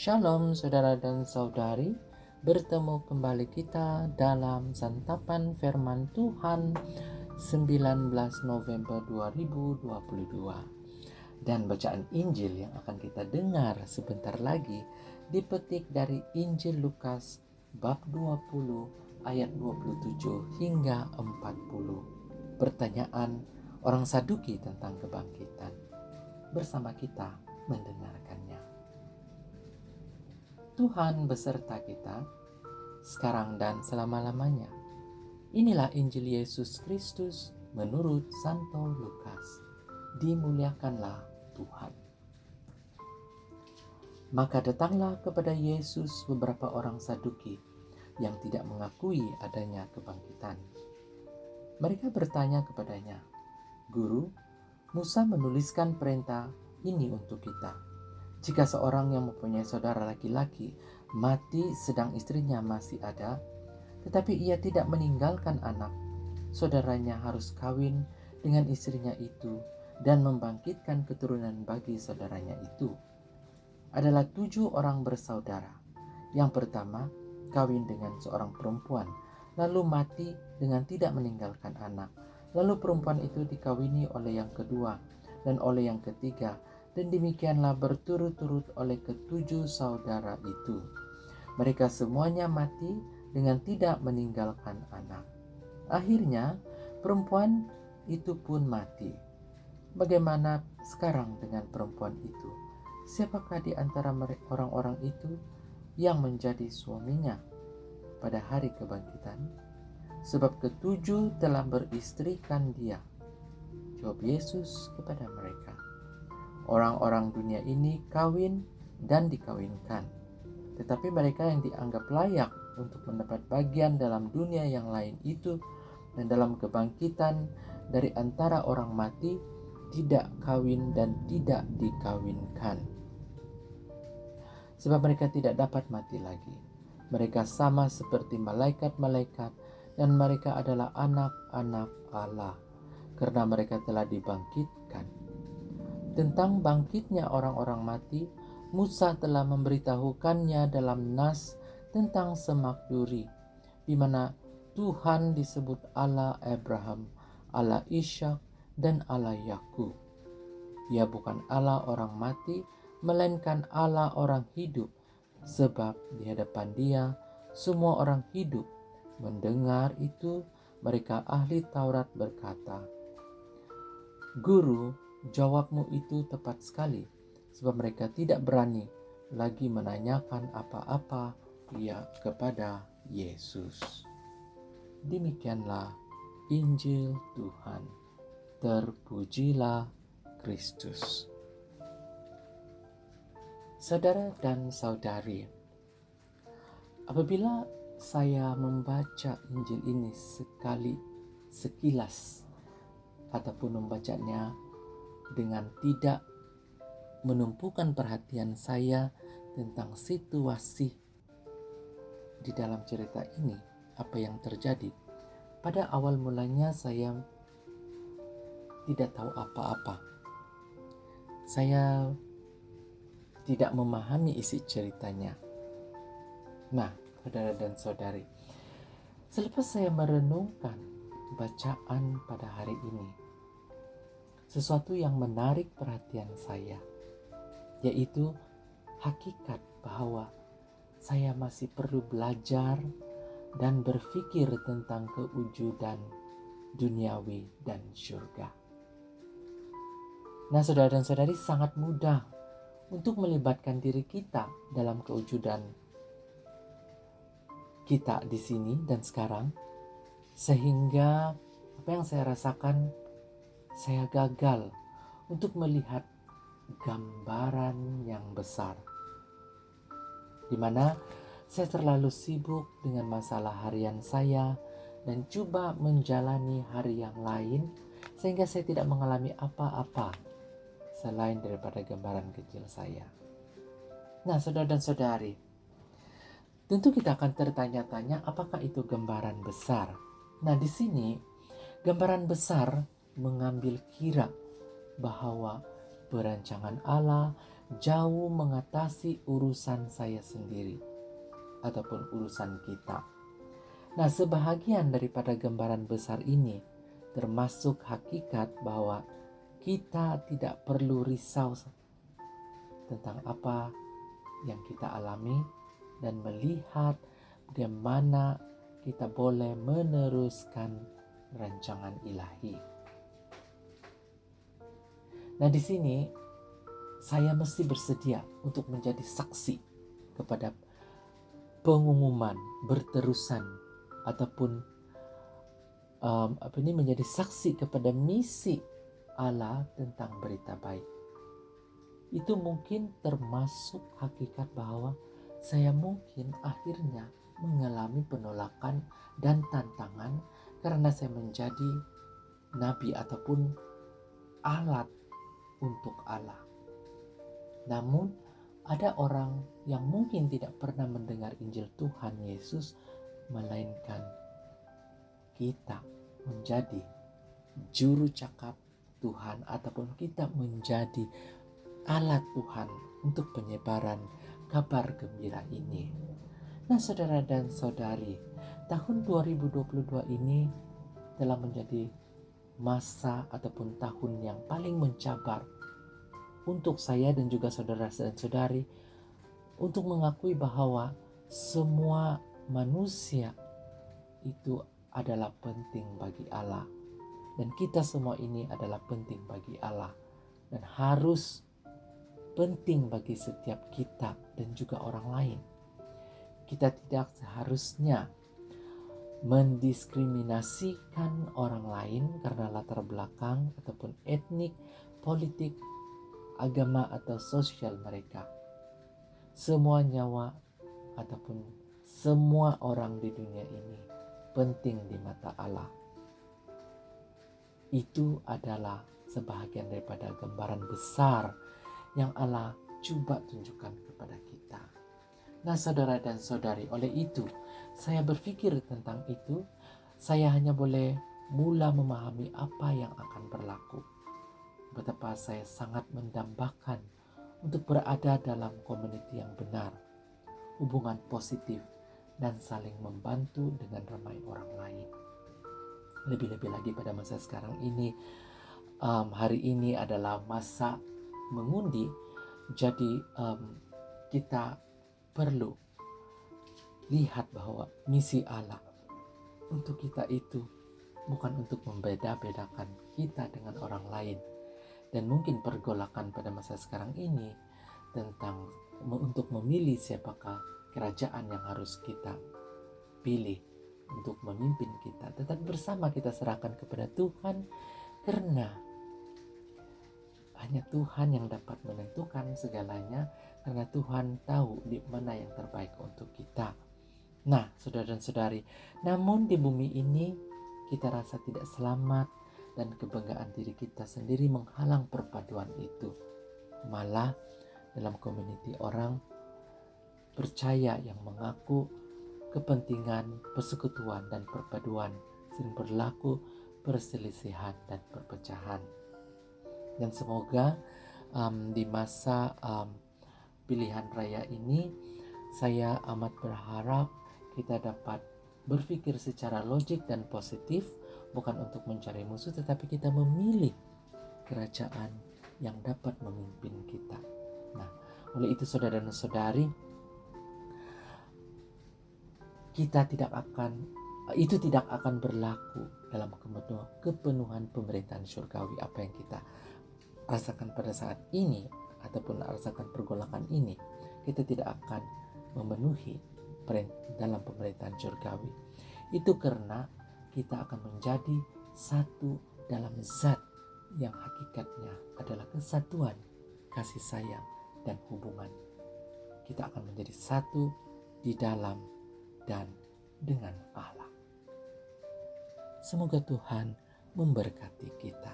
Shalom saudara dan saudari, bertemu kembali kita dalam santapan firman Tuhan 19 November 2022. Dan bacaan Injil yang akan kita dengar sebentar lagi dipetik dari Injil Lukas bab 20 ayat 27 hingga 40. Pertanyaan orang Saduki tentang kebangkitan. Bersama kita mendengarkannya. Tuhan beserta kita, sekarang dan selama-lamanya. Inilah Injil Yesus Kristus menurut Santo Lukas. Dimuliakanlah Tuhan. Maka datanglah kepada Yesus beberapa orang Saduki yang tidak mengakui adanya kebangkitan. Mereka bertanya kepadanya, "Guru, Musa menuliskan perintah ini untuk kita. Jika seorang yang mempunyai saudara laki-laki mati sedang istrinya masih ada, tetapi ia tidak meninggalkan anak, saudaranya harus kawin dengan istrinya itu dan membangkitkan keturunan bagi saudaranya itu. Adalah 7 orang bersaudara. Yang pertama, kawin dengan seorang perempuan, lalu mati dengan tidak meninggalkan anak. Lalu perempuan itu dikawini oleh yang kedua dan oleh yang ketiga, dan demikianlah berturut-turut oleh ke-7 saudara itu. Mereka semuanya mati dengan tidak meninggalkan anak. Akhirnya perempuan itu pun mati. Bagaimana sekarang dengan perempuan itu? Siapakah di antara orang-orang itu yang menjadi suaminya pada hari kebangkitan? Sebab ke-7 telah beristrikan dia." Jawab Yesus kepada mereka, "Orang-orang dunia ini kawin dan dikawinkan, tetapi mereka yang dianggap layak untuk mendapat bagian dalam dunia yang lain itu dan dalam kebangkitan dari antara orang mati tidak kawin dan tidak dikawinkan. Sebab mereka tidak dapat mati lagi. Mereka sama seperti malaikat-malaikat dan mereka adalah anak-anak Allah karena mereka telah dibangkitkan. Tentang bangkitnya orang-orang mati, Musa telah memberitahukannya dalam nas tentang Semak Duri, di mana Tuhan disebut Allah Abraham, Allah Ishak, dan Allah Yakub. Ia bukan Allah orang mati, melainkan Allah orang hidup, sebab di hadapan Dia semua orang hidup. Mendengar itu, mereka ahli Taurat berkata, "Guru, jawabmu itu tepat sekali," sebab mereka tidak berani lagi menanyakan apa-apa kepada Yesus. Demikianlah Injil Tuhan. Terpujilah Kristus. Saudara dan saudari, apabila saya membaca Injil ini sekilas ataupun membacanya dengan tidak menumpukan perhatian saya tentang situasi di dalam cerita ini, apa yang terjadi. Pada awal mulanya saya tidak tahu apa-apa. Saya tidak memahami isi ceritanya. Nah, saudara dan saudari, selepas saya merenungkan bacaan pada hari ini, sesuatu yang menarik perhatian saya, yaitu hakikat bahwa saya masih perlu belajar dan berpikir tentang kewujudan duniawi dan surga. Nah, saudara dan saudari, sangat mudah untuk melibatkan diri kita dalam kewujudan kita di sini dan sekarang, sehingga apa yang saya rasakan, saya gagal untuk melihat gambaran yang besar, di mana saya terlalu sibuk dengan masalah harian saya dan coba menjalani hari yang lain, sehingga saya tidak mengalami apa-apa selain daripada gambaran kecil saya. Nah, saudara dan saudari, tentu kita akan tertanya-tanya, apakah itu gambaran besar? Nah, di sini gambaran besar mengambil kira bahwa perancangan Allah jauh mengatasi urusan saya sendiri ataupun urusan kita. Nah, sebahagian daripada gambaran besar ini termasuk hakikat bahwa kita tidak perlu risau tentang apa yang kita alami dan melihat bagaimana kita boleh meneruskan rancangan ilahi. Nah, di sini saya mesti bersedia untuk menjadi saksi kepada pengumuman berterusan ataupun menjadi saksi kepada misi Allah tentang berita baik. Itu mungkin termasuk hakikat bahwa saya mungkin akhirnya mengalami penolakan dan tantangan karena saya menjadi nabi ataupun alat untuk Allah. Namun ada orang yang mungkin tidak pernah mendengar Injil Tuhan Yesus, melainkan kita menjadi juru cakap Tuhan ataupun kita menjadi alat Tuhan untuk penyebaran kabar gembira ini. Nah, saudara dan saudari, tahun 2022 ini telah menjadi masa ataupun tahun yang paling mencabar untuk saya dan juga saudara dan saudari untuk mengakui bahwa semua manusia itu adalah penting bagi Allah, dan kita semua ini adalah penting bagi Allah dan harus penting bagi setiap kita dan juga orang lain. Kita tidak seharusnya mendiskriminasikan orang lain karena latar belakang ataupun etnik, politik, agama atau sosial mereka. Semua nyawa ataupun semua orang di dunia ini penting di mata Allah. Itu adalah sebahagian daripada gambaran besar yang Allah coba tunjukkan kepada kita. Nah, saudara dan saudari, oleh itu saya berpikir tentang itu, saya hanya boleh mula memahami apa yang akan berlaku. Betapa saya sangat mendambakan untuk berada dalam komuniti yang benar, hubungan positif, dan saling membantu dengan ramai orang lain. Lebih-lebih lagi pada masa sekarang ini, hari ini adalah masa mengundi. Jadi kita perlu lihat bahwa misi Allah untuk kita itu bukan untuk membeda-bedakan kita dengan orang lain. Dan mungkin pergolakan pada masa sekarang ini tentang untuk memilih siapakah kerajaan yang harus kita pilih untuk memimpin kita. Tetapi bersama kita serahkan kepada Tuhan, karena hanya Tuhan yang dapat menentukan segalanya, karena Tuhan tahu di mana yang terbaik untuk kita. Nah, saudara dan saudari, namun di bumi ini kita rasa tidak selamat, dan kebanggaan diri kita sendiri menghalang perpaduan itu. Malah dalam komuniti orang percaya yang mengaku kepentingan persekutuan dan perpaduan sering berlaku perselisihan dan perpecahan. Dan semoga di masa pilihan raya ini saya amat berharap kita dapat berpikir secara logik dan positif, bukan untuk mencari musuh, tetapi kita memilih kerajaan yang dapat memimpin kita. Nah, oleh itu saudara dan saudari, itu tidak akan berlaku dalam kepenuhan pemerintahan surgawi. Apa yang kita rasakan pada saat ini ataupun rasakan pergolakan ini, kita tidak akan memenuhi dalam pemerintahan surgawi. Itu karena kita akan menjadi satu dalam zat yang hakikatnya adalah kesatuan, kasih sayang, dan hubungan. Kita akan menjadi satu di dalam dan dengan Allah. Semoga Tuhan memberkati kita.